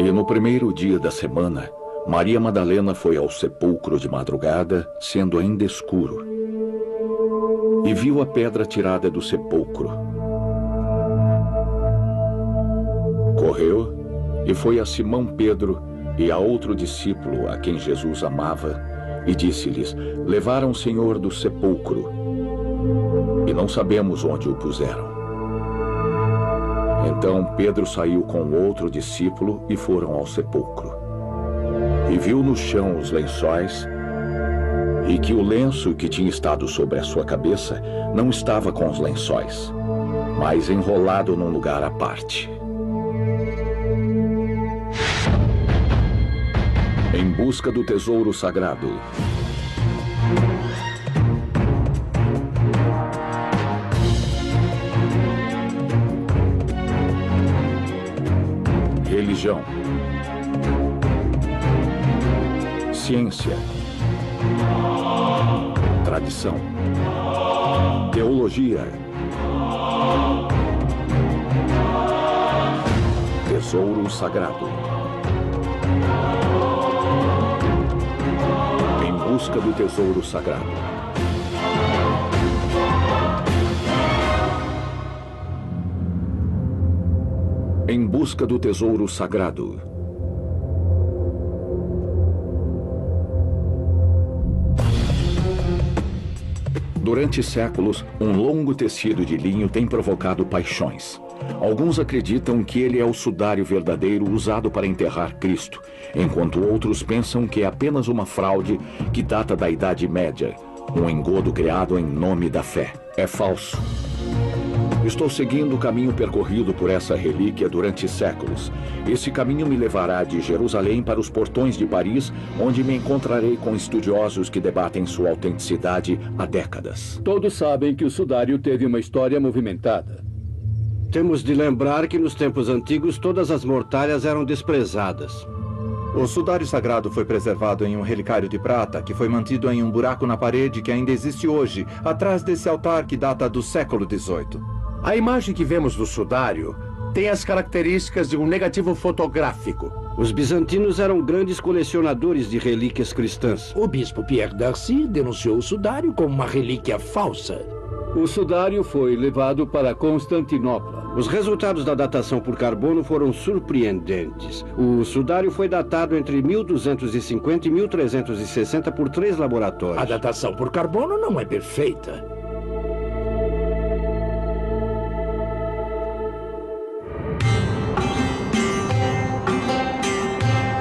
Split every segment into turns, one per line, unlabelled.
E no primeiro dia da semana, Maria Madalena foi ao sepulcro de madrugada, sendo ainda escuro, e viu a pedra tirada do sepulcro. Correu e foi a Simão Pedro e a outro discípulo a quem Jesus amava, e disse-lhes: levaram o Senhor do sepulcro, e não sabemos onde o puseram. Então Pedro saiu com outro discípulo e foram ao sepulcro. E viu no chão os lençóis, e que o lenço que tinha estado sobre a sua cabeça não estava com os lençóis, mas enrolado num lugar à parte. Em busca do tesouro sagrado. Religião, ciência, tradição, teologia, tesouro sagrado. Em busca do tesouro sagrado. Em busca do tesouro sagrado. Durante séculos, um longo tecido de linho tem provocado paixões. Alguns acreditam que ele é o sudário verdadeiro usado para enterrar Cristo, enquanto outros pensam que é apenas uma fraude que data da Idade Média, um engodo criado em nome da fé. É falso. Estou seguindo o caminho percorrido por essa relíquia durante séculos. Esse caminho me levará de Jerusalém para os portões de Paris, onde me encontrarei com estudiosos que debatem sua autenticidade há décadas.
Todos sabem que o sudário teve uma história movimentada.
Temos de lembrar que nos tempos antigos todas as mortalhas eram desprezadas.
O sudário sagrado foi preservado em um relicário de prata que foi mantido em um buraco na parede que ainda existe hoje, atrás desse altar que data do século XVIII.
A imagem que vemos do sudário tem as características de um negativo fotográfico.
Os bizantinos eram grandes colecionadores de relíquias cristãs.
O bispo Pierre d'Arcy denunciou o sudário como uma relíquia falsa.
O sudário foi levado para Constantinopla.
Os resultados da datação por carbono foram surpreendentes. O sudário foi datado entre 1250 e 1360 por 3 laboratórios.
A datação por carbono não é perfeita.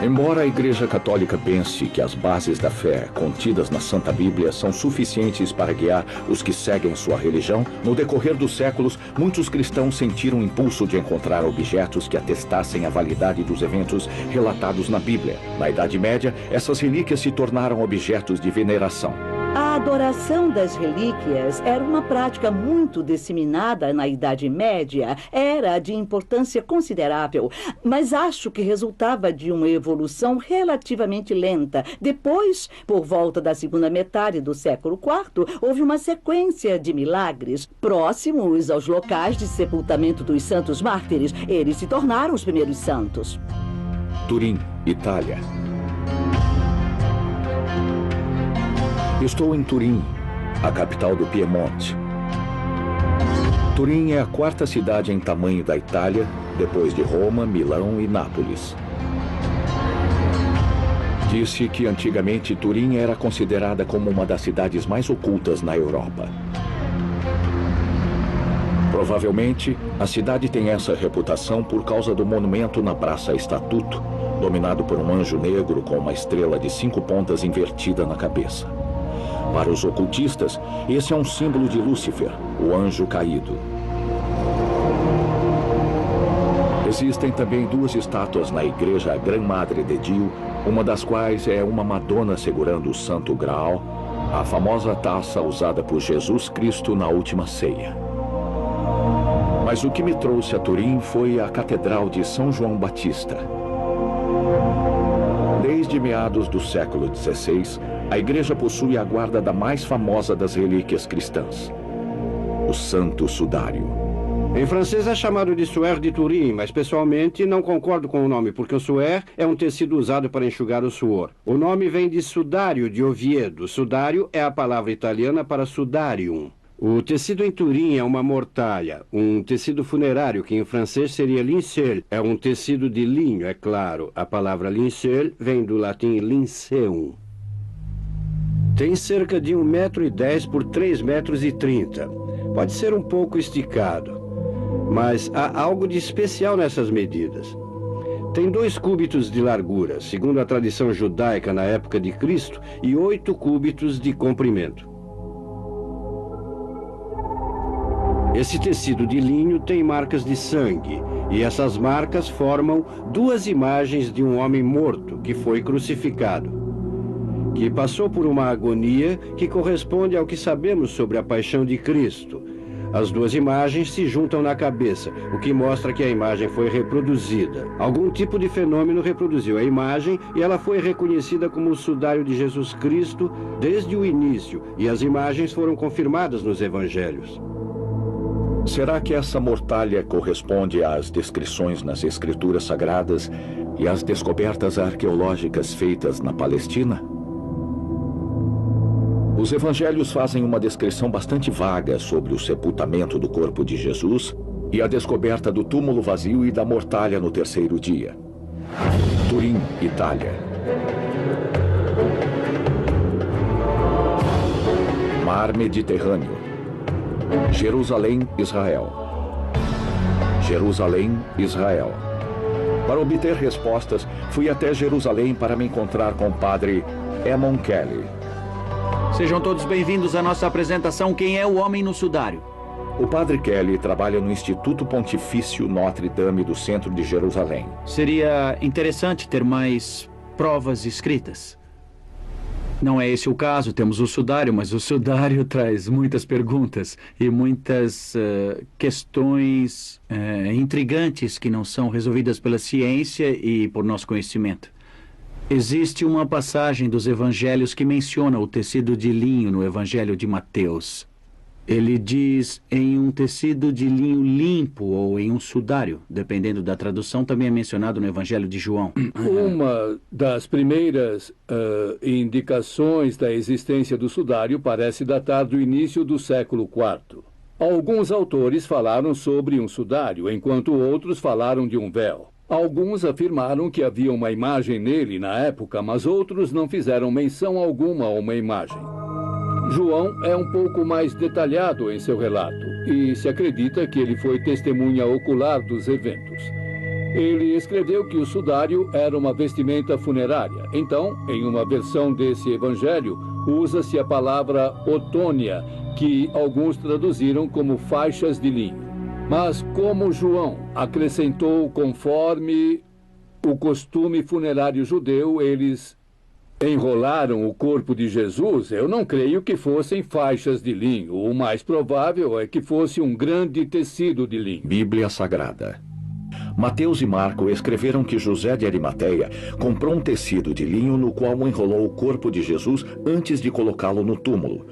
Embora a Igreja Católica pense que as bases da fé contidas na Santa Bíblia são suficientes para guiar os que seguem sua religião, no decorrer dos séculos, muitos cristãos sentiram o impulso de encontrar objetos que atestassem a validade dos eventos relatados na Bíblia. Na Idade Média, essas relíquias se tornaram objetos de veneração.
A adoração das relíquias era uma prática muito disseminada na Idade Média, era de importância considerável, mas acho que resultava de uma evolução relativamente lenta. Depois, por volta da segunda metade do século IV, houve uma sequência de milagres próximos aos locais de sepultamento dos santos mártires. Eles se tornaram os primeiros santos.
Turim, Itália. Estou em Turim, a capital do Piemonte. Turim é a 4ª cidade em tamanho da Itália, depois de Roma, Milão e Nápoles. Disse que antigamente Turim era considerada como uma das cidades mais ocultas na Europa. Provavelmente, a cidade tem essa reputação por causa do monumento na Praça Estatuto, dominado por um anjo negro com uma estrela de 5 pontas invertida na cabeça. Para os ocultistas, esse é um símbolo de Lúcifer, o anjo caído. Existem também 2 estátuas na igreja Gran Madre de Dio, uma das quais é uma Madonna segurando o Santo Graal, a famosa taça usada por Jesus Cristo na última ceia. Mas o que me trouxe a Turim foi a Catedral de São João Batista. Desde meados do século XVI, a igreja possui a guarda da mais famosa das relíquias cristãs, o Santo Sudário.
Em francês é chamado de sueur de Turim, mas pessoalmente não concordo com o nome, porque o suer é um tecido usado para enxugar o suor. O nome vem de sudário de Oviedo. Sudário é a palavra italiana para sudarium. O tecido em Turim é uma mortalha, um tecido funerário, que em francês seria linceul. É um tecido de linho, é claro. A palavra linceul vem do latim linceum. Tem cerca de 1,10 m por 3,30 m. Pode ser um pouco esticado, mas há algo de especial nessas medidas. Tem 2 cúbitos de largura, segundo a tradição judaica na época de Cristo, e 8 cúbitos de comprimento. Esse tecido de linho tem marcas de sangue, e essas marcas formam 2 imagens de um homem morto que foi crucificado, que passou por uma agonia que corresponde ao que sabemos sobre a paixão de Cristo. As 2 imagens se juntam na cabeça, o que mostra que a imagem foi reproduzida. Algum tipo de fenômeno reproduziu a imagem e ela foi reconhecida como o sudário de Jesus Cristo desde o início, e as imagens foram confirmadas nos evangelhos.
Será que essa mortalha corresponde às descrições nas escrituras sagradas e às descobertas arqueológicas feitas na Palestina? Os evangelhos fazem uma descrição bastante vaga sobre o sepultamento do corpo de Jesus e a descoberta do túmulo vazio e da mortalha no 3º dia. Turim, Itália. Mar Mediterrâneo. Jerusalém, Israel. Jerusalém, Israel. Para obter respostas, fui até Jerusalém para me encontrar com o padre Eamon Kelly.
Sejam todos bem-vindos à nossa apresentação Quem é o Homem no Sudário?
O padre Kelly trabalha no Instituto Pontifício Notre Dame do centro de Jerusalém.
Seria interessante ter mais provas escritas. Não é esse o caso, temos o sudário, mas o sudário traz muitas perguntas e muitas questões intrigantes que não são resolvidas pela ciência e por nosso conhecimento. Existe uma passagem dos evangelhos que menciona o tecido de linho no evangelho de Mateus. Ele diz em um tecido de linho limpo ou em um sudário, dependendo da tradução, também é mencionado no evangelho de João.
Uma das primeiras indicações da existência do sudário parece datar do início do século IV. Alguns autores falaram sobre um sudário, enquanto outros falaram de um véu. Alguns afirmaram que havia uma imagem nele na época, mas outros não fizeram menção alguma a uma imagem. João é um pouco mais detalhado em seu relato e se acredita que ele foi testemunha ocular dos eventos. Ele escreveu que o sudário era uma vestimenta funerária. Então, em uma versão desse evangelho, usa-se a palavra otônia, que alguns traduziram como faixas de linho. Mas como João acrescentou conforme o costume funerário judeu, eles enrolaram o corpo de Jesus, eu não creio que fossem faixas de linho. O mais provável é que fosse um grande tecido de linho.
Bíblia Sagrada. Mateus e Marco escreveram que José de Arimateia comprou um tecido de linho no qual enrolou o corpo de Jesus antes de colocá-lo no túmulo.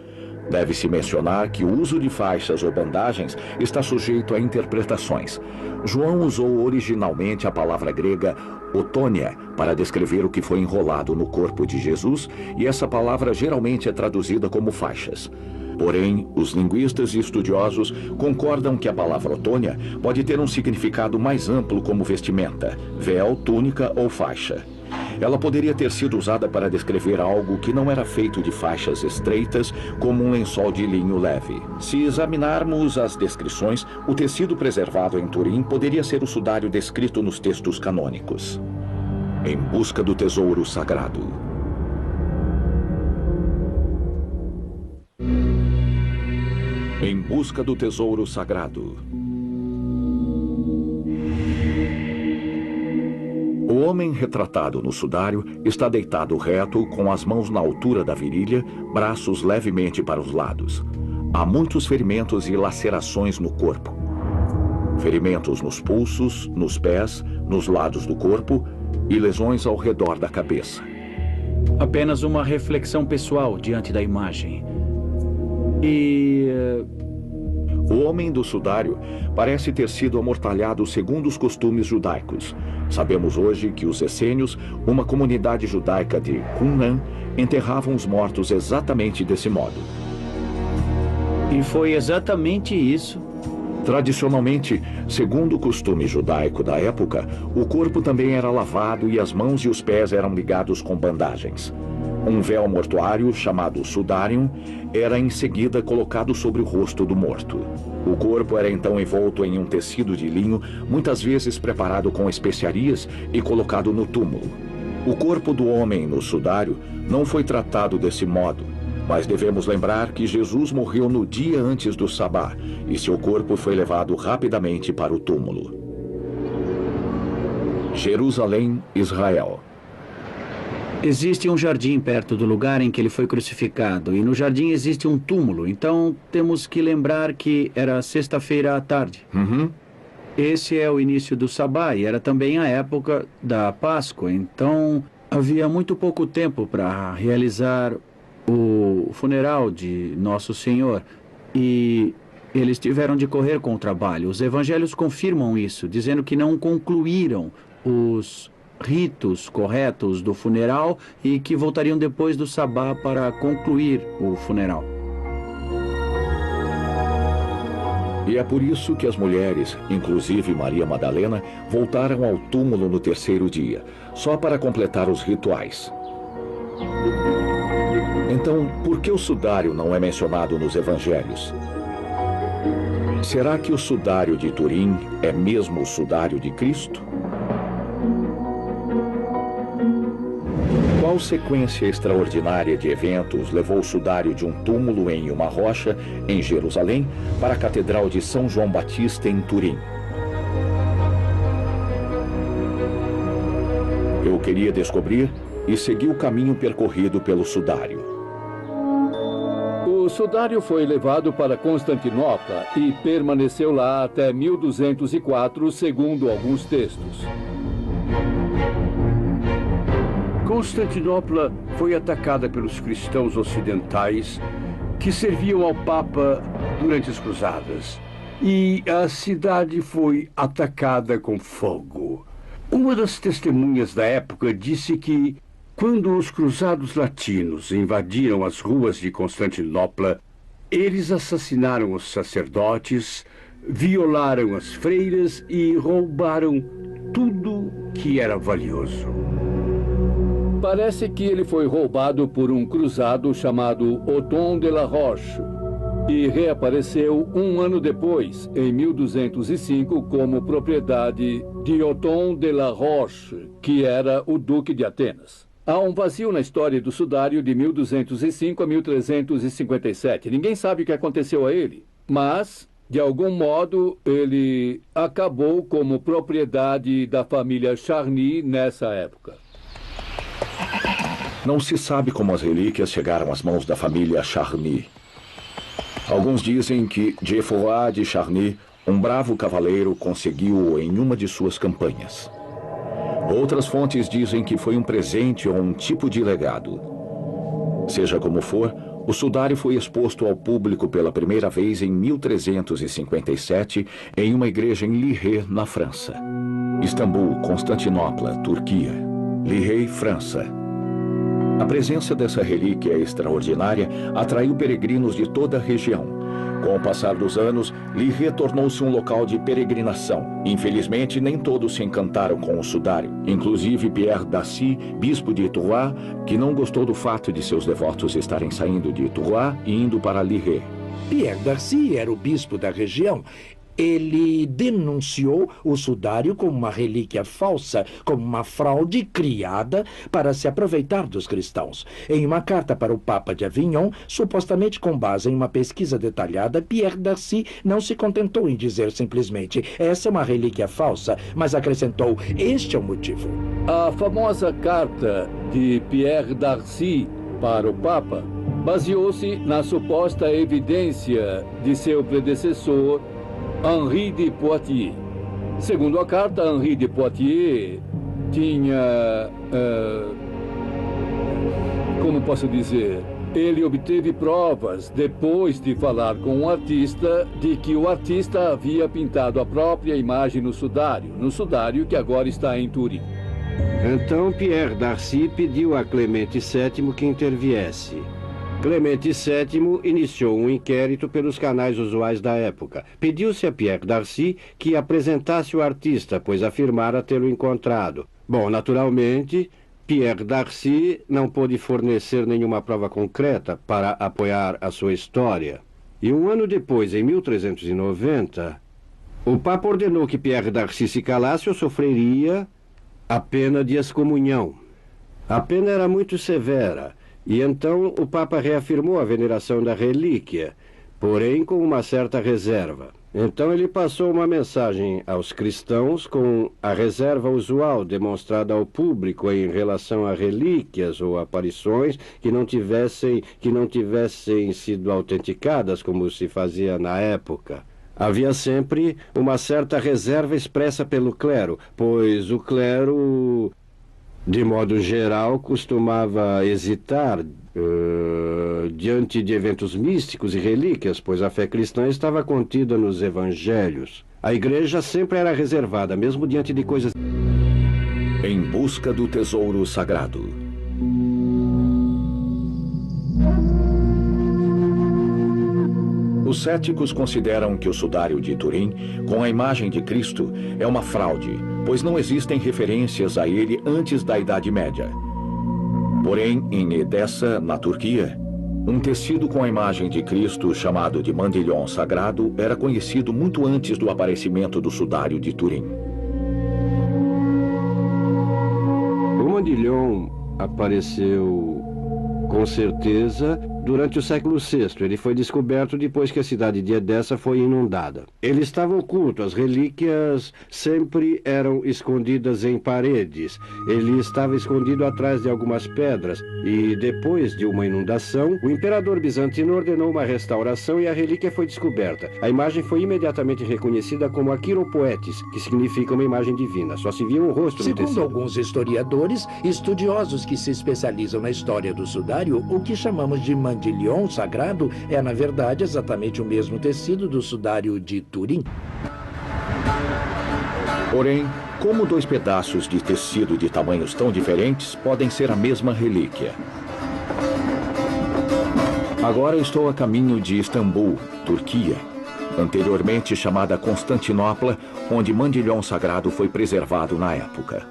Deve-se mencionar que o uso de faixas ou bandagens está sujeito a interpretações. João usou originalmente a palavra grega otônia para descrever o que foi enrolado no corpo de Jesus, e essa palavra geralmente é traduzida como faixas. Porém, os linguistas e estudiosos concordam que a palavra otônia pode ter um significado mais amplo como vestimenta, véu, túnica ou faixa. Ela poderia ter sido usada para descrever algo que não era feito de faixas estreitas, como um lençol de linho leve. Se examinarmos as descrições, o tecido preservado em Turim poderia ser o sudário descrito nos textos canônicos. Em busca do tesouro sagrado. Em busca do tesouro sagrado. O homem retratado no sudário está deitado reto, com as mãos na altura da virilha, braços levemente para os lados. Há muitos ferimentos e lacerações no corpo. Ferimentos nos pulsos, nos pés, nos lados do corpo e lesões ao redor da cabeça.
Apenas uma reflexão pessoal diante da imagem.
O homem do sudário parece ter sido amortalhado segundo os costumes judaicos. Sabemos hoje que os essênios, uma comunidade judaica de Qumran, enterravam os mortos exatamente desse modo.
E foi exatamente isso.
Tradicionalmente, segundo o costume judaico da época, o corpo também era lavado e as mãos e os pés eram ligados com bandagens. Um véu mortuário, chamado sudárium, era em seguida colocado sobre o rosto do morto. O corpo era então envolto em um tecido de linho, muitas vezes preparado com especiarias e colocado no túmulo. O corpo do homem no sudário não foi tratado desse modo, mas devemos lembrar que Jesus morreu no dia antes do sabá e seu corpo foi levado rapidamente para o túmulo. Jerusalém, Israel.
Existe um jardim perto do lugar em que ele foi crucificado, e no jardim existe um túmulo, então temos que lembrar que era sexta-feira à tarde. Esse é o início do sabá e era também a época da Páscoa, então havia muito pouco tempo para realizar o funeral de Nosso Senhor, e eles tiveram de correr com o trabalho. Os evangelhos confirmam isso, dizendo que não concluíram os ritos corretos do funeral e que voltariam depois do sabá para concluir o funeral.
E é por isso que as mulheres, inclusive Maria Madalena, voltaram ao túmulo no terceiro dia, só para completar os rituais. Então, por que o sudário não é mencionado nos evangelhos? Será que o sudário de Turim é mesmo o sudário de Cristo? Qual sequência extraordinária de eventos levou o sudário de um túmulo em uma rocha, em Jerusalém, para a Catedral de São João Batista, em Turim? Eu queria descobrir e segui o caminho percorrido pelo sudário.
O sudário foi levado para Constantinopla e permaneceu lá até 1204, segundo alguns textos.
Constantinopla foi atacada pelos cristãos ocidentais que serviam ao Papa durante as cruzadas. E a cidade foi atacada com fogo. Uma das testemunhas da época disse que, quando os cruzados latinos invadiram as ruas de Constantinopla, eles assassinaram os sacerdotes, violaram as freiras e roubaram tudo que era valioso.
Parece que ele foi roubado por um cruzado chamado Othon de la Roche e reapareceu um ano depois, em 1205, como propriedade de Othon de la Roche, que era o Duque de Atenas. Há um vazio na história do sudário de 1205 a 1357. Ninguém sabe o que aconteceu a ele, mas, de algum modo, ele acabou como propriedade da família Charny nessa época.
Não se sabe como as relíquias chegaram às mãos da família Charny. Alguns dizem que Geoffroy de Charny, um bravo cavaleiro, conseguiu-o em uma de suas campanhas. Outras fontes dizem que foi um presente ou um tipo de legado. Seja como for, o sudário foi exposto ao público pela primeira vez em 1357 em uma igreja em Lihé, na França. Istambul, Constantinopla, Turquia. Lihé, França. A presença dessa relíquia extraordinária atraiu peregrinos de toda a região. Com o passar dos anos, Lihé tornou-se um local de peregrinação. Infelizmente, nem todos se encantaram com o sudário, inclusive Pierre d'Assy, bispo de Troyes, que não gostou do fato de seus devotos estarem saindo de Troyes e indo para Lihé.
Pierre d'Assy era o bispo da região. Ele denunciou o sudário como uma relíquia falsa, como uma fraude criada para se aproveitar dos cristãos. Em uma carta para o Papa de Avignon, supostamente com base em uma pesquisa detalhada, Pierre d'Assy não se contentou em dizer simplesmente: essa é uma relíquia falsa, mas acrescentou: este é o motivo.
A famosa carta de Pierre d'Assy para o Papa baseou-se na suposta evidência de seu predecessor, Henri de Poitiers. Segundo a carta, Henri de Poitiers tinha, como posso dizer, Ele obteve provas, depois de falar com o artista, de que o artista havia pintado a própria imagem no sudário que agora está em Turim.
Então Pierre Darcy pediu a Clemente VII que interviesse. Clemente VII iniciou um inquérito pelos canais usuais da época. Pediu-se a Pierre Darcy que apresentasse o artista, pois afirmara tê-lo encontrado. Bom, naturalmente, Pierre Darcy não pôde fornecer nenhuma prova concreta para apoiar a sua história. E um ano depois, em 1390, o Papa ordenou que Pierre Darcy se calasse ou sofreria a pena de excomunhão. A pena era muito severa, e então o Papa reafirmou a veneração da relíquia, porém com uma certa reserva. Então ele passou uma mensagem aos cristãos com a reserva usual demonstrada ao público em relação a relíquias ou aparições que não tivessem sido autenticadas, como se fazia na época. Havia sempre uma certa reserva expressa pelo clero, pois o clero, de modo geral, costumava hesitar diante de eventos místicos e relíquias, pois a fé cristã estava contida nos evangelhos. A igreja sempre era reservada, mesmo diante de coisas...
Em busca do tesouro sagrado. Os céticos consideram que o sudário de Turim, com a imagem de Cristo, é uma fraude, pois não existem referências a ele antes da Idade Média. Porém, em Edessa, na Turquia, um tecido com a imagem de Cristo, chamado de mandilhão sagrado, era conhecido muito antes do aparecimento do sudário de Turim.
O mandilhão apareceu, com certeza, durante o século VI. Ele foi descoberto depois que a cidade de Edessa foi inundada. Ele estava oculto, as relíquias sempre eram escondidas em paredes. Ele estava escondido atrás de algumas pedras. E depois de uma inundação, o imperador bizantino ordenou uma restauração e a relíquia foi descoberta. A imagem foi imediatamente reconhecida como a Quiropoetes, que significa uma imagem divina. Só se via um rosto no tecido.
Segundo alguns historiadores, estudiosos que se especializam na história do sudário, o que chamamos de mandilhão sagrado é, na verdade, exatamente o mesmo tecido do sudário de Turim.
Porém, como dois pedaços de tecido de tamanhos tão diferentes podem ser a mesma relíquia? Agora estou a caminho de Istambul, Turquia, anteriormente chamada Constantinopla, onde mandilhão sagrado foi preservado na época.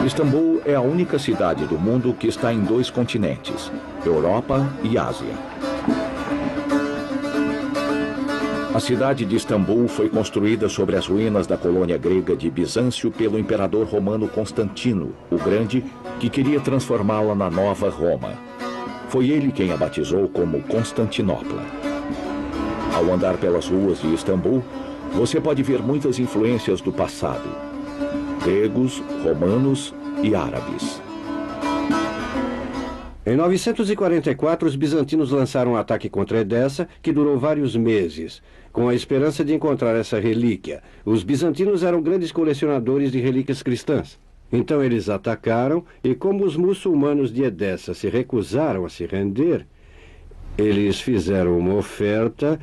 Istambul é a única cidade do mundo que está em dois continentes, Europa e Ásia. A cidade de Istambul foi construída sobre as ruínas da colônia grega de Bizâncio pelo imperador romano Constantino, o Grande, que queria transformá-la na nova Roma. Foi ele quem a batizou como Constantinopla. Ao andar pelas ruas de Istambul, você pode ver muitas influências do passado: gregos, romanos e árabes.
Em 944, os bizantinos lançaram um ataque contra Edessa, que durou vários meses, com a esperança de encontrar essa relíquia. Os bizantinos eram grandes colecionadores de relíquias cristãs. Então eles atacaram, e como os muçulmanos de Edessa se recusaram a se render, eles fizeram uma oferta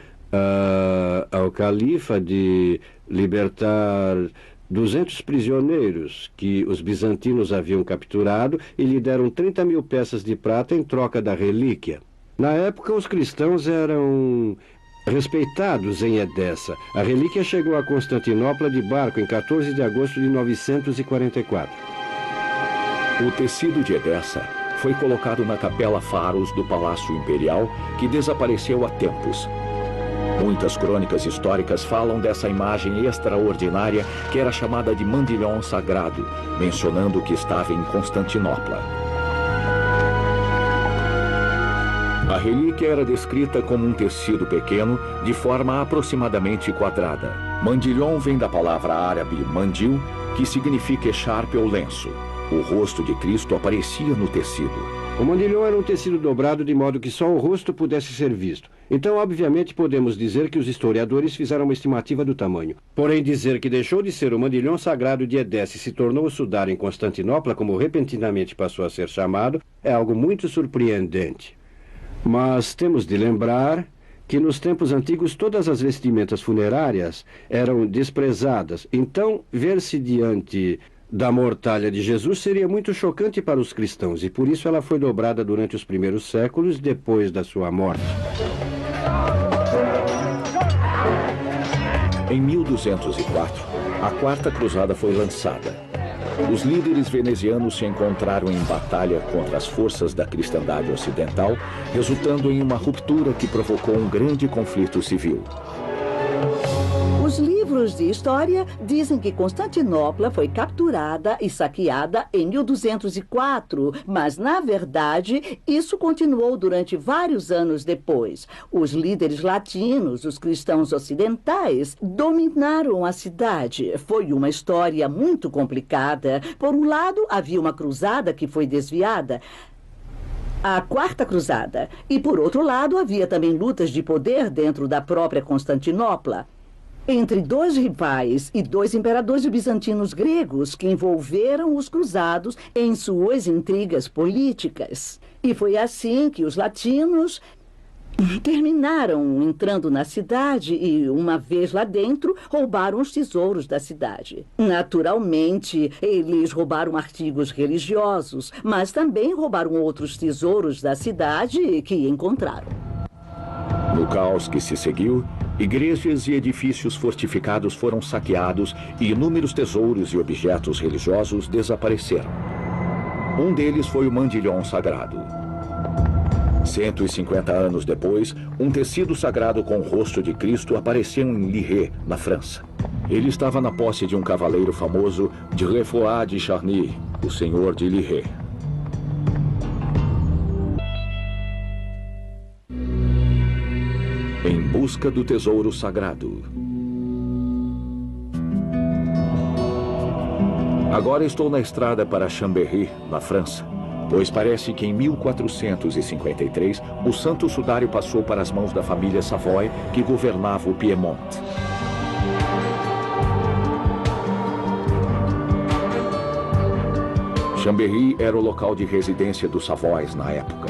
ao califa de libertar 200 prisioneiros que os bizantinos haviam capturado e lhe deram 30 mil peças de prata em troca da relíquia. Na época, os cristãos eram respeitados em Edessa. A relíquia chegou a Constantinopla de barco em 14 de agosto de 944.
O tecido de Edessa foi colocado na Capela Faros do Palácio Imperial, que desapareceu há tempos. Muitas crônicas históricas falam dessa imagem extraordinária que era chamada de mandilhão sagrado, mencionando que estava em Constantinopla. A relíquia era descrita como um tecido pequeno, de forma aproximadamente quadrada. Mandilhão vem da palavra árabe mandil, que significa echarpe ou lenço. O rosto de Cristo aparecia no tecido.
O mandilhão era um tecido dobrado de modo que só o rosto pudesse ser visto. Então, obviamente, podemos dizer que os historiadores fizeram uma estimativa do tamanho. Porém, dizer que deixou de ser o mandilhão sagrado de Edessa e se tornou o sudário em Constantinopla, como repentinamente passou a ser chamado, é algo muito surpreendente. Mas temos de lembrar que nos tempos antigos todas as vestimentas funerárias eram desprezadas. Então, ver-se diante da mortalha de Jesus seria muito chocante para os cristãos, e por isso ela foi dobrada durante os primeiros séculos depois da sua morte.
Em 1204, a Quarta Cruzada foi lançada. Os líderes venezianos se encontraram em batalha contra as forças da cristandade ocidental, resultando em uma ruptura que provocou um grande conflito civil.
Os livros de história dizem que Constantinopla foi capturada e saqueada em 1204, mas, na verdade, isso continuou durante vários anos depois. Os líderes latinos, os cristãos ocidentais, dominaram a cidade. Foi uma história muito complicada. Por um lado, havia uma cruzada que foi desviada, a Quarta Cruzada. E, por outro lado, havia também lutas de poder dentro da própria Constantinopla, entre dois rivais e dois imperadores bizantinos gregos que envolveram os cruzados em suas intrigas políticas. E foi assim que os latinos terminaram entrando na cidade e, uma vez lá dentro, roubaram os tesouros da cidade. Naturalmente, eles roubaram artigos religiosos, mas também roubaram outros tesouros da cidade que encontraram.
No caos que se seguiu, igrejas e edifícios fortificados foram saqueados e inúmeros tesouros e objetos religiosos desapareceram. Um deles foi o mandilhão sagrado. 150 anos depois, um tecido sagrado com o rosto de Cristo apareceu em Lihé, na França. Ele estava na posse de um cavaleiro famoso, de Geoffroy de Charny, o senhor de Lihé. Em busca do tesouro sagrado. Agora estou na estrada para Chambéry, na França, pois parece que em 1453 o Santo Sudário passou para as mãos da família Savoy, que governava o Piemonte. Chambéry era o local de residência dos Savoys na época.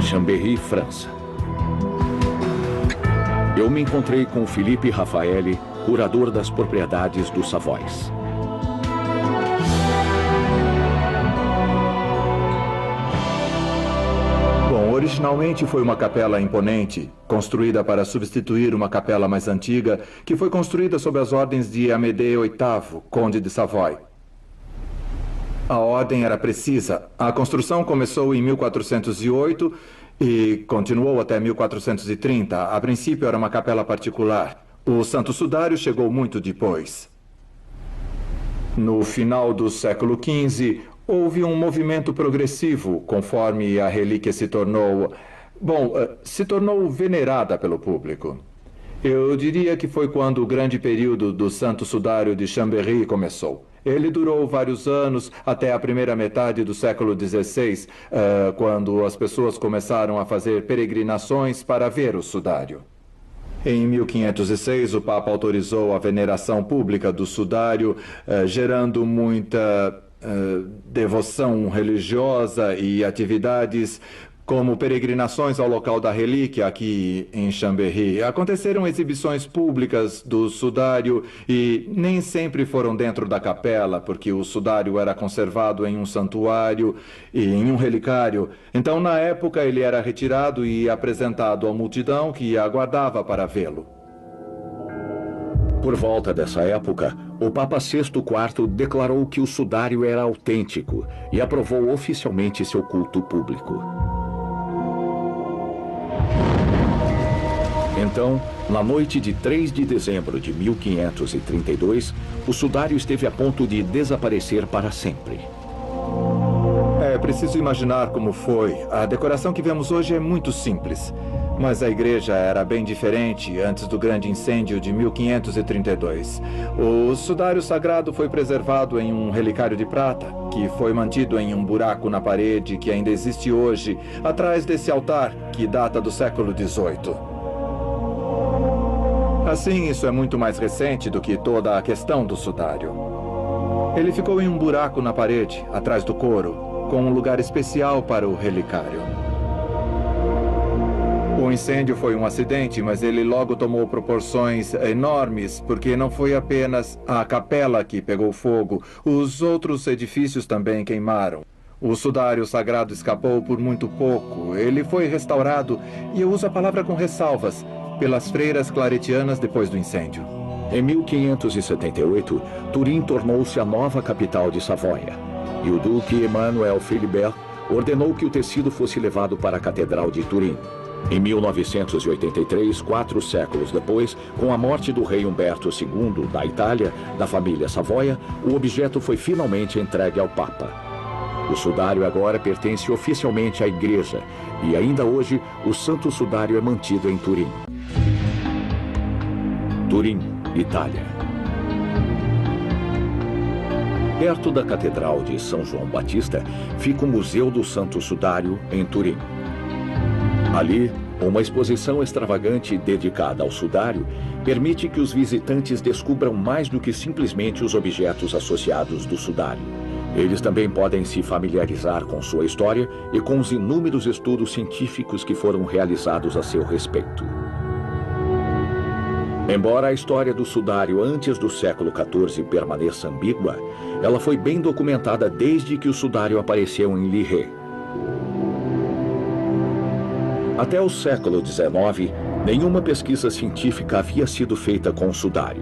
Chambéry, França. Eu me encontrei com Philippe Raffaelli, curador das propriedades dos Savoys.
Bom, originalmente foi uma capela imponente, construída para substituir uma capela mais antiga, que foi construída sob as ordens de Amédée VIII, conde de Savoy. A ordem era precisa. A construção começou em 1408 e continuou até 1430. A princípio era uma capela particular. O Santo Sudário chegou muito depois. No final do século XV, houve um movimento progressivo, conforme a relíquia se tornou venerada pelo público. Eu diria que foi quando o grande período do Santo Sudário de Chambéry começou. Ele durou vários anos, até a primeira metade do século XVI, quando as pessoas começaram a fazer peregrinações para ver o sudário. Em 1506, o Papa autorizou a veneração pública do sudário, gerando muita devoção religiosa e atividades como peregrinações ao local da relíquia aqui em Chambéry. Aconteceram exibições públicas do sudário e nem sempre foram dentro da capela, porque o sudário era conservado em um santuário e em um relicário. Então, na época, ele era retirado e apresentado à multidão que aguardava para vê-lo.
Por volta dessa época, o Papa Sexto IV declarou que o sudário era autêntico e aprovou oficialmente seu culto público. Então, na noite de 3 de dezembro de 1532, o sudário esteve a ponto de desaparecer para sempre.
É preciso imaginar como foi. A decoração que vemos hoje é muito simples. Mas a igreja era bem diferente antes do grande incêndio de 1532. O sudário sagrado foi preservado em um relicário de prata, que foi mantido em um buraco na parede que ainda existe hoje, atrás desse altar, que data do século XVIII. Assim, isso é muito mais recente do que toda a questão do sudário. Ele ficou em um buraco na parede, atrás do coro, com um lugar especial para o relicário. O incêndio foi um acidente, mas ele logo tomou proporções enormes, porque não foi apenas a capela que pegou fogo, os outros edifícios também queimaram. O sudário sagrado escapou por muito pouco. Ele foi restaurado, e eu uso a palavra com ressalvas, pelas freiras claretianas depois do incêndio.
Em 1578, Turim tornou-se a nova capital de Savoia, e o duque Emanuel Philibert ordenou que o tecido fosse levado para a Catedral de Turim. Em 1983, 4 séculos depois, com a morte do rei Humberto II da Itália, da família Savoia, o objeto foi finalmente entregue ao Papa. O sudário agora pertence oficialmente à Igreja, e ainda hoje o Santo Sudário é mantido em Turim. Turim, Itália. Perto da Catedral de São João Batista, fica o Museu do Santo Sudário, em Turim. Ali, uma exposição extravagante dedicada ao sudário permite que os visitantes descubram mais do que simplesmente os objetos associados do sudário. Eles também podem se familiarizar com sua história e com os inúmeros estudos científicos que foram realizados a seu respeito. Embora a história do sudário antes do século XIV permaneça ambígua, ela foi bem documentada desde que o sudário apareceu em Lihue. Até o século XIX, nenhuma pesquisa científica havia sido feita com o sudário.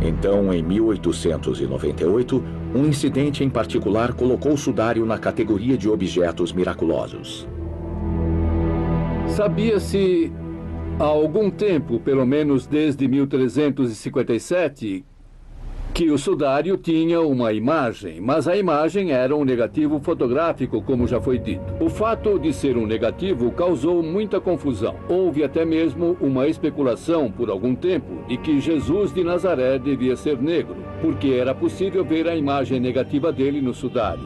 Então, em 1898, um incidente em particular colocou o sudário na categoria de objetos miraculosos.
Sabia-se há algum tempo, pelo menos desde 1357, que o sudário tinha uma imagem, mas a imagem era um negativo fotográfico, como já foi dito. O fato de ser um negativo causou muita confusão. Houve até mesmo uma especulação por algum tempo de que Jesus de Nazaré devia ser negro, porque era possível ver a imagem negativa dele no sudário.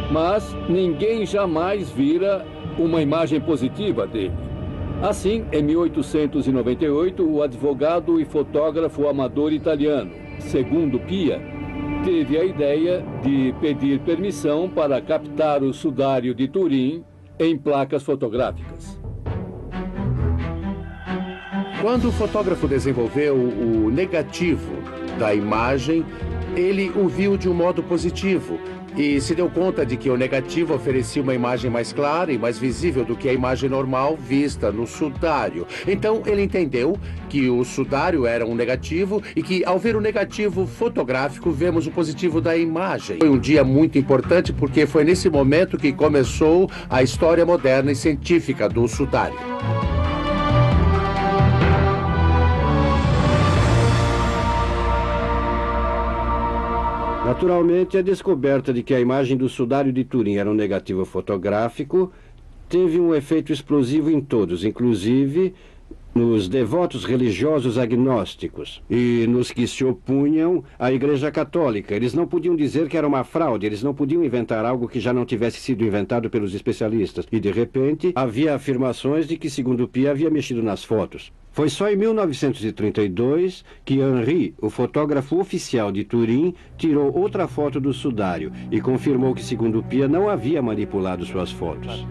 Mas ninguém jamais vira uma imagem positiva dele. Assim, em 1898, o advogado e fotógrafo amador italiano Segundo Pia, teve a ideia de pedir permissão para captar o sudário de Turim em placas fotográficas.
Quando o fotógrafo desenvolveu o negativo da imagem, ele o viu de um modo positivo e se deu conta de que o negativo oferecia uma imagem mais clara e mais visível do que a imagem normal vista no sudário. Então ele entendeu que o sudário era um negativo e que ao ver o negativo fotográfico vemos o positivo da imagem. Foi um dia muito importante porque foi nesse momento que começou a história moderna e científica do sudário.
Naturalmente, a descoberta de que a imagem do sudário de Turim era um negativo fotográfico teve um efeito explosivo em todos, inclusive nos devotos religiosos agnósticos e nos que se opunham à Igreja Católica. Eles não podiam dizer que era uma fraude, eles não podiam inventar algo que já não tivesse sido inventado pelos especialistas. E, de repente, havia afirmações de que, segundo Pia, havia mexido nas fotos. Foi só em 1932 que Henri, o fotógrafo oficial de Turim, tirou outra foto do sudário e confirmou que, segundo Pia, não havia manipulado suas fotos.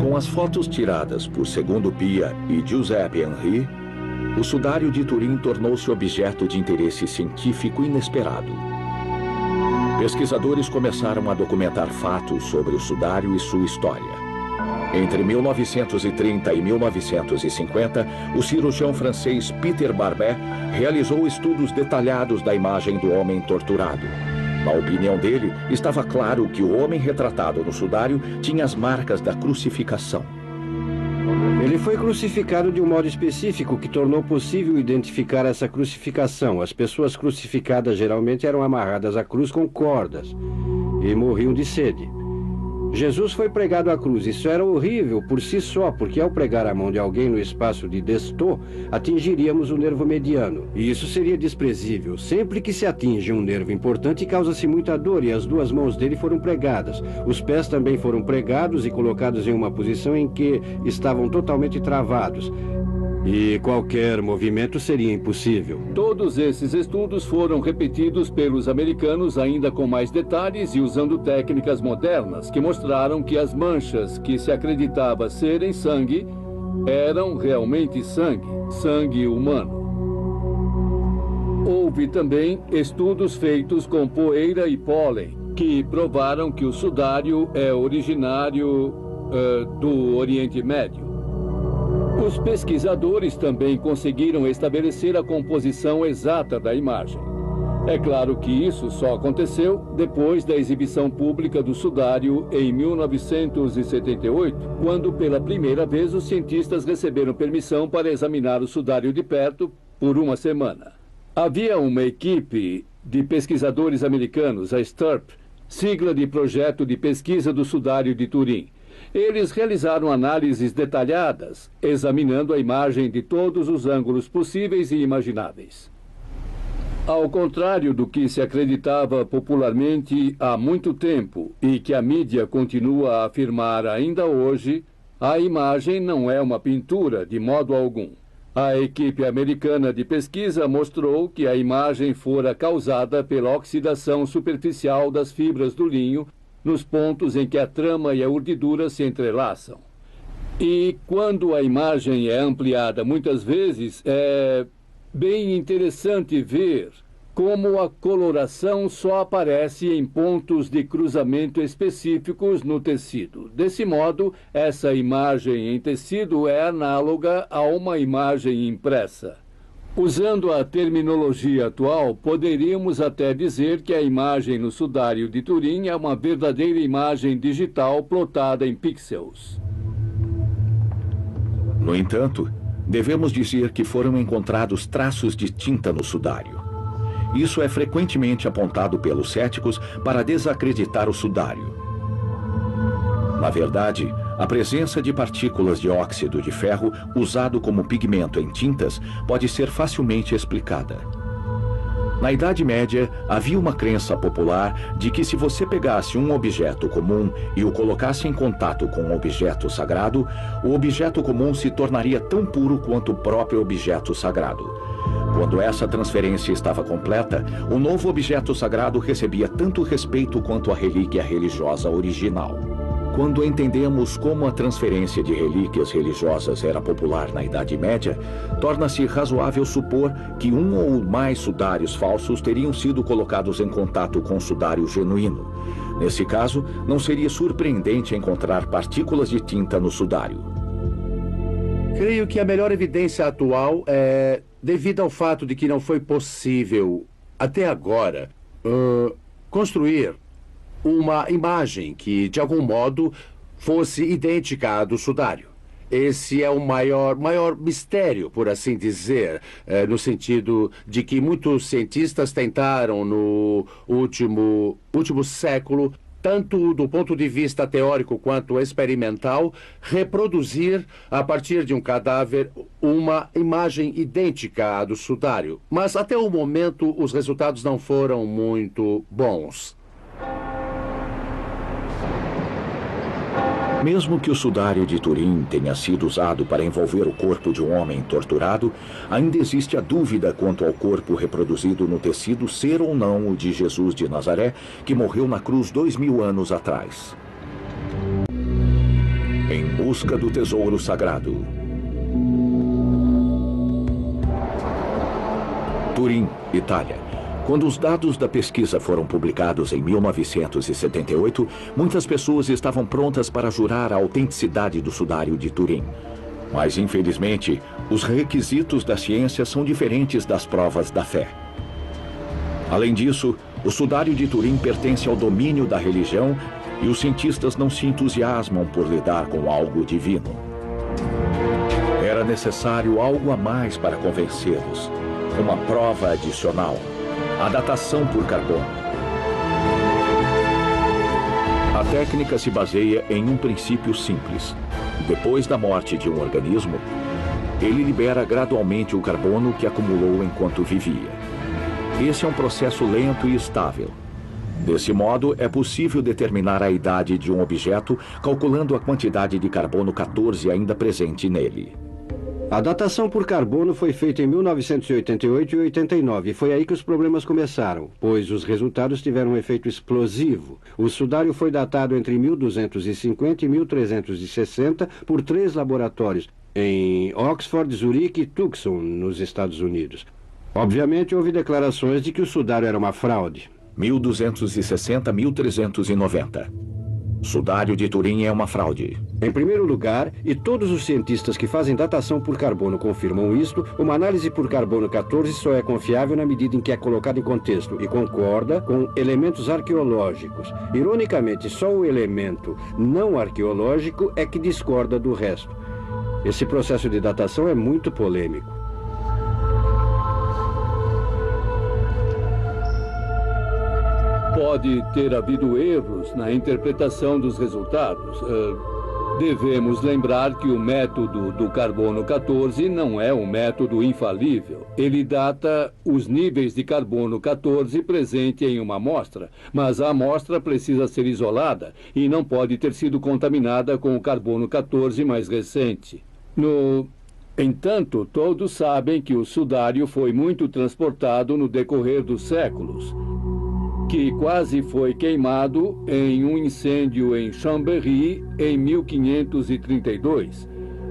Com as fotos tiradas por Segundo Pia e Giuseppe Henri, o sudário de Turim tornou-se objeto de interesse científico inesperado. Pesquisadores começaram a documentar fatos sobre o sudário e sua história. Entre 1930 e 1950, o cirurgião francês Peter Barbet realizou estudos detalhados da imagem do homem torturado. Na opinião dele, estava claro que o homem retratado no sudário tinha as marcas da crucificação.
Ele foi crucificado de um modo específico que tornou possível identificar essa crucificação. As pessoas crucificadas geralmente eram amarradas à cruz com cordas e morriam de sede. Jesus foi pregado à cruz. Isso era horrível por si só, porque ao pregar a mão de alguém no espaço de Destô, atingiríamos o nervo mediano. E isso seria desprezível. Sempre que se atinge um nervo importante, causa-se muita dor, e as duas mãos dele foram pregadas. Os pés também foram pregados e colocados em uma posição em que estavam totalmente travados. E qualquer movimento seria impossível.
Todos esses estudos foram repetidos pelos americanos ainda com mais detalhes e usando técnicas modernas que mostraram que as manchas que se acreditava serem sangue eram realmente sangue humano. Houve também estudos feitos com poeira e pólen que provaram que o sudário é originário do Oriente Médio. Os pesquisadores também conseguiram estabelecer a composição exata da imagem. É claro que isso só aconteceu depois da exibição pública do sudário em 1978, quando pela primeira vez os cientistas receberam permissão para examinar o sudário de perto por uma semana. Havia uma equipe de pesquisadores americanos, a STURP, sigla de Projeto de Pesquisa do Sudário de Turim. Eles realizaram análises detalhadas, examinando a imagem de todos os ângulos possíveis e imagináveis. Ao contrário do que se acreditava popularmente há muito tempo e que a mídia continua a afirmar ainda hoje, a imagem não é uma pintura de modo algum. A equipe americana de pesquisa mostrou que a imagem fora causada pela oxidação superficial das fibras do linho nos pontos em que a trama e a urdidura se entrelaçam. E quando a imagem é ampliada muitas vezes, é bem interessante ver como a coloração só aparece em pontos de cruzamento específicos no tecido. Desse modo, essa imagem em tecido é análoga a uma imagem impressa. Usando a terminologia atual, poderíamos até dizer que a imagem no sudário de Turim é uma verdadeira imagem digital plotada em pixels.
No entanto, devemos dizer que foram encontrados traços de tinta no sudário. Isso é frequentemente apontado pelos céticos para desacreditar o sudário. Na verdade, a presença de partículas de óxido de ferro usado como pigmento em tintas pode ser facilmente explicada. Na Idade Média, havia uma crença popular de que se você pegasse um objeto comum e o colocasse em contato com um objeto sagrado, o objeto comum se tornaria tão puro quanto o próprio objeto sagrado. Quando essa transferência estava completa, o novo objeto sagrado recebia tanto respeito quanto a relíquia religiosa original. Quando entendemos como a transferência de relíquias religiosas era popular na Idade Média, torna-se razoável supor que um ou mais sudários falsos teriam sido colocados em contato com um sudário genuíno. Nesse caso, não seria surpreendente encontrar partículas de tinta no sudário.
Creio que a melhor evidência atual é devido ao fato de que não foi possível, até agora, construir uma imagem que, de algum modo, fosse idêntica à do sudário. Esse é o maior mistério, por assim dizer, no sentido de que muitos cientistas tentaram, no último século, tanto do ponto de vista teórico quanto experimental, reproduzir, a partir de um cadáver, uma imagem idêntica à do sudário. Mas, até o momento, os resultados não foram muito bons.
Mesmo que o sudário de Turim tenha sido usado para envolver o corpo de um homem torturado, ainda existe a dúvida quanto ao corpo reproduzido no tecido ser ou não o de Jesus de Nazaré, que morreu na cruz 2000 anos atrás. Em busca do tesouro sagrado. Turim, Itália. Quando os dados da pesquisa foram publicados em 1978, muitas pessoas estavam prontas para jurar a autenticidade do sudário de Turim. Mas, infelizmente, os requisitos da ciência são diferentes das provas da fé. Além disso, o sudário de Turim pertence ao domínio da religião e os cientistas não se entusiasmam por lidar com algo divino. Era necessário algo a mais para convencê-los, uma prova adicional. A datação por carbono. A técnica se baseia em um princípio simples. Depois da morte de um organismo, ele libera gradualmente o carbono que acumulou enquanto vivia. Esse é um processo lento e estável. Desse modo, é possível determinar a idade de um objeto calculando a quantidade de carbono 14 ainda presente nele.
A datação por carbono foi feita em 1988 e 89, e foi aí que os problemas começaram, pois os resultados tiveram um efeito explosivo. O sudário foi datado entre 1250 e 1360 por 3 laboratórios, em Oxford, Zurique e Tucson, nos Estados Unidos. Obviamente, houve declarações de que o sudário era uma fraude.
1260, 1390. Sudário de Turim é uma fraude.
Em primeiro lugar, e todos os cientistas que fazem datação por carbono confirmam isto, uma análise por carbono 14 só é confiável na medida em que é colocada em contexto e concorda com elementos arqueológicos. Ironicamente, só o elemento não arqueológico é que discorda do resto. Esse processo de datação é muito polêmico.
Pode ter havido erros na interpretação dos resultados. Devemos lembrar que o método do carbono 14 não é um método infalível. Ele data os níveis de carbono 14 presente em uma amostra, mas a amostra precisa ser isolada e não pode ter sido contaminada com o carbono 14 mais recente. Entanto, todos sabem que o sudário foi muito transportado no decorrer dos séculos, que quase foi queimado em um incêndio em Chambéry em 1532,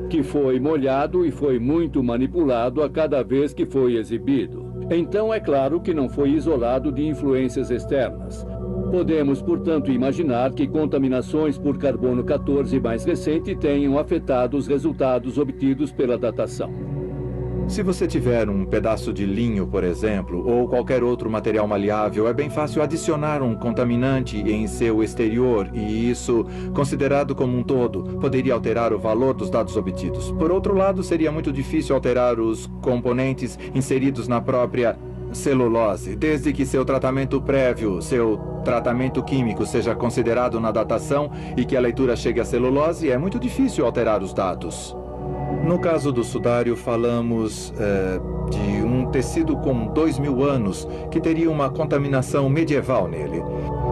que foi molhado e foi muito manipulado a cada vez que foi exibido. Então é claro que não foi isolado de influências externas. Podemos, portanto, imaginar que contaminações por carbono 14 mais recente tenham afetado os resultados obtidos pela datação.
Se você tiver um pedaço de linho, por exemplo, ou qualquer outro material maleável, é bem fácil adicionar um contaminante em seu exterior e isso, considerado como um todo, poderia alterar o valor dos dados obtidos. Por outro lado, seria muito difícil alterar os componentes inseridos na própria celulose, desde que seu tratamento prévio, seu tratamento químico seja considerado na datação e que a leitura chegue à celulose, é muito difícil alterar os dados. No caso do sudário, falamos de um tecido com 2000 anos que teria uma contaminação medieval nele.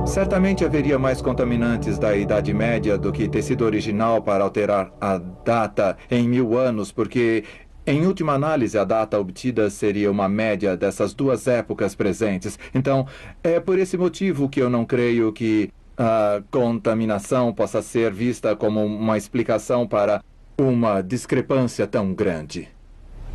Certamente haveria mais contaminantes da Idade Média do que tecido original para alterar a data em 1000 anos, porque, em última análise, a data obtida seria uma média dessas duas épocas presentes. Então, é por esse motivo que eu não creio que a contaminação possa ser vista como uma explicação para uma discrepância tão grande.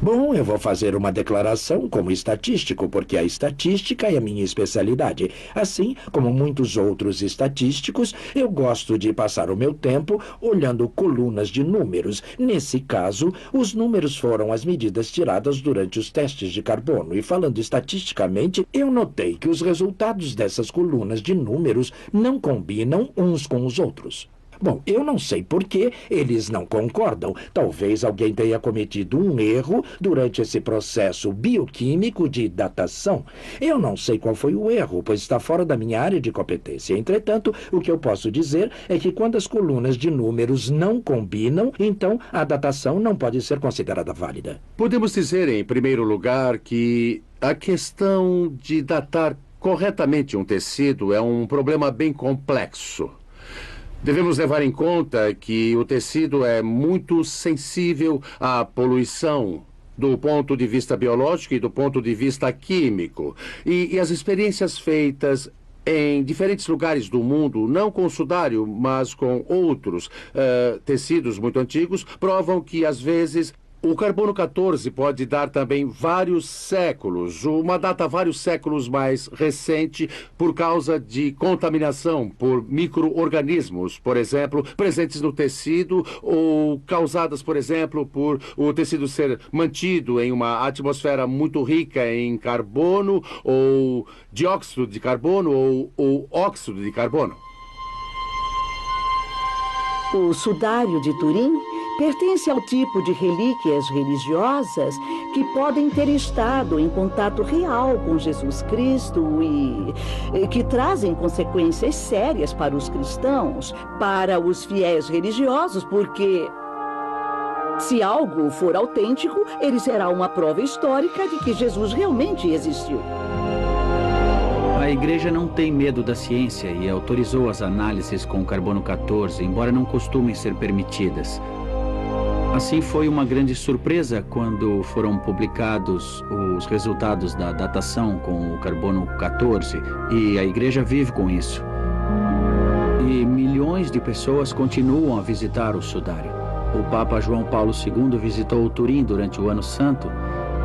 Bom, eu vou fazer uma declaração como estatístico, porque a estatística é a minha especialidade. Assim como muitos outros estatísticos, eu gosto de passar o meu tempo olhando colunas de números. Nesse caso, os números foram as medidas tiradas durante os testes de carbono. E falando estatisticamente, eu notei que os resultados dessas colunas de números não combinam uns com os outros. Bom, eu não sei por que eles não concordam. Talvez alguém tenha cometido um erro durante esse processo bioquímico de datação. Eu não sei qual foi o erro, pois está fora da minha área de competência. Entretanto, o que eu posso dizer é que quando as colunas de números não combinam, então a datação não pode ser considerada válida.
Podemos dizer, em primeiro lugar, que a questão de datar corretamente um tecido é um problema bem complexo. Devemos levar em conta que o tecido é muito sensível à poluição do ponto de vista biológico e do ponto de vista químico. E as experiências feitas em diferentes lugares do mundo, não com o sudário, mas com outros tecidos muito antigos, provam que, às vezes, o carbono 14 pode dar também vários séculos, uma data vários séculos mais recente por causa de contaminação por micro-organismos, por exemplo, presentes no tecido ou causadas, por exemplo, por o tecido ser mantido em uma atmosfera muito rica em carbono ou dióxido de carbono ou óxido de carbono.
O sudário de Turim pertence ao tipo de relíquias religiosas que podem ter estado em contato real com Jesus Cristo e que trazem consequências sérias para os cristãos, para os fiéis religiosos, porque se algo for autêntico, ele será uma prova histórica de que Jesus realmente existiu.
A igreja não tem medo da ciência e autorizou as análises com carbono 14, embora não costumem ser permitidas. Assim, foi uma grande surpresa quando foram publicados os resultados da datação com o carbono 14, e a igreja vive com isso. E milhões de pessoas continuam a visitar o sudário. O Papa João Paulo II visitou Turim durante o Ano Santo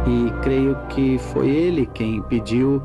e creio que foi ele quem pediu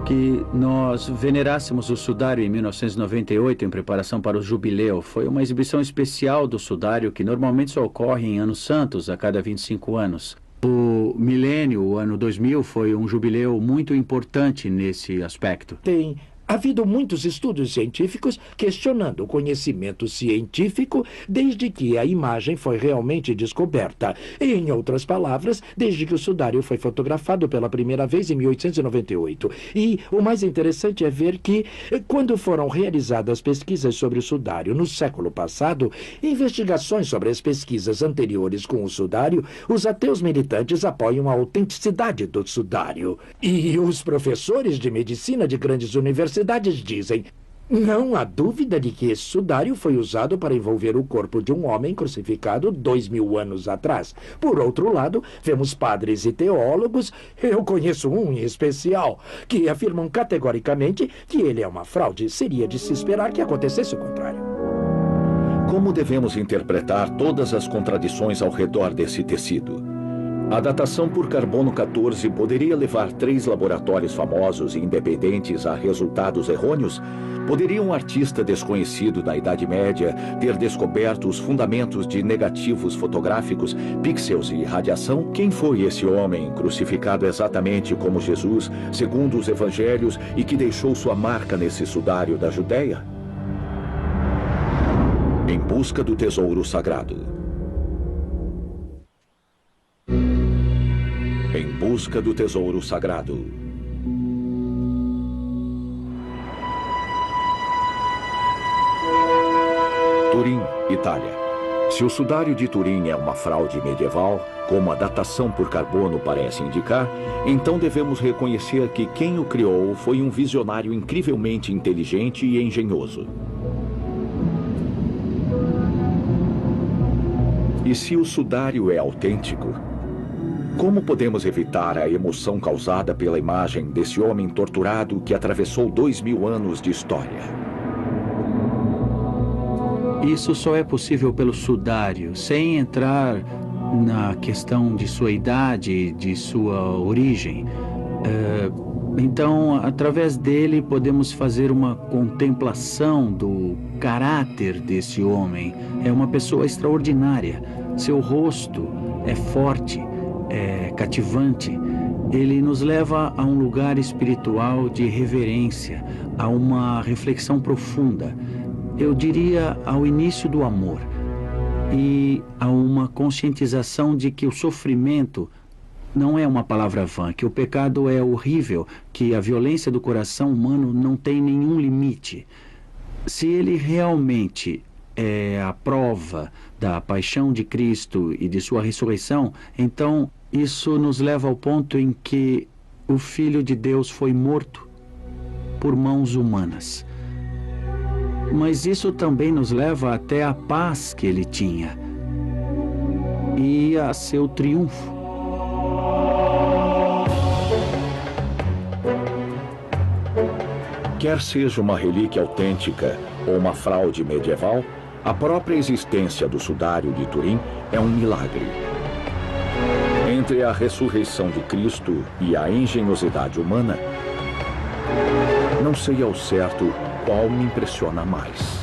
que nós venerássemos o sudário em 1998 em preparação para o jubileu. Foi uma exibição especial do sudário que normalmente só ocorre em anos santos, a cada 25 anos. O milênio, o ano 2000, foi um jubileu muito importante nesse aspecto.
Tem havido muitos estudos científicos questionando o conhecimento científico desde que a imagem foi realmente descoberta. Em outras palavras, desde que o sudário foi fotografado pela primeira vez em 1898. E o mais interessante é ver que, quando foram realizadas pesquisas sobre o sudário no século passado, investigações sobre as pesquisas anteriores com o sudário, os ateus militantes apoiam a autenticidade do sudário. E os professores de medicina de grandes universidades dizem: não há dúvida de que esse sudário foi usado para envolver o corpo de um homem crucificado 2000 anos atrás. Por outro lado, vemos padres e teólogos, eu conheço um em especial, que afirmam categoricamente que ele é uma fraude. Seria de se esperar que acontecesse o contrário.
Como devemos interpretar todas as contradições ao redor desse tecido? A datação por carbono 14 poderia levar 3 laboratórios famosos e independentes a resultados errôneos? Poderia um artista desconhecido da Idade Média ter descoberto os fundamentos de negativos fotográficos, pixels e radiação? Quem foi esse homem crucificado exatamente como Jesus, segundo os evangelhos, e que deixou sua marca nesse sudário da Judéia? Em busca do tesouro sagrado. Em busca do tesouro sagrado. Turim, Itália. Se o sudário de Turim é uma fraude medieval, como a datação por carbono parece indicar, então devemos reconhecer que quem o criou foi um visionário incrivelmente inteligente e engenhoso. E se o sudário é autêntico, como podemos evitar a emoção causada pela imagem desse homem torturado que atravessou 2000 anos de história?
Isso só é possível pelo sudário, sem entrar na questão de sua idade, de sua origem. Então, através dele, podemos fazer uma contemplação do caráter desse homem. É uma pessoa extraordinária. Seu rosto é forte, é cativante. Ele nos leva a um lugar espiritual de reverência, a uma reflexão profunda. Eu diria ao início do amor e a uma conscientização de que o sofrimento não é uma palavra vã, que o pecado é horrível, que a violência do coração humano não tem nenhum limite. Se ele realmente é a prova da paixão de Cristo e de sua ressurreição, então isso nos leva ao ponto em que o Filho de Deus foi morto por mãos humanas. Mas isso também nos leva até a paz que ele tinha e a seu triunfo.
Quer seja uma relíquia autêntica ou uma fraude medieval, a própria existência do sudário de Turim é um milagre. Entre a ressurreição de Cristo e a engenhosidade humana, não sei ao certo qual me impressiona mais.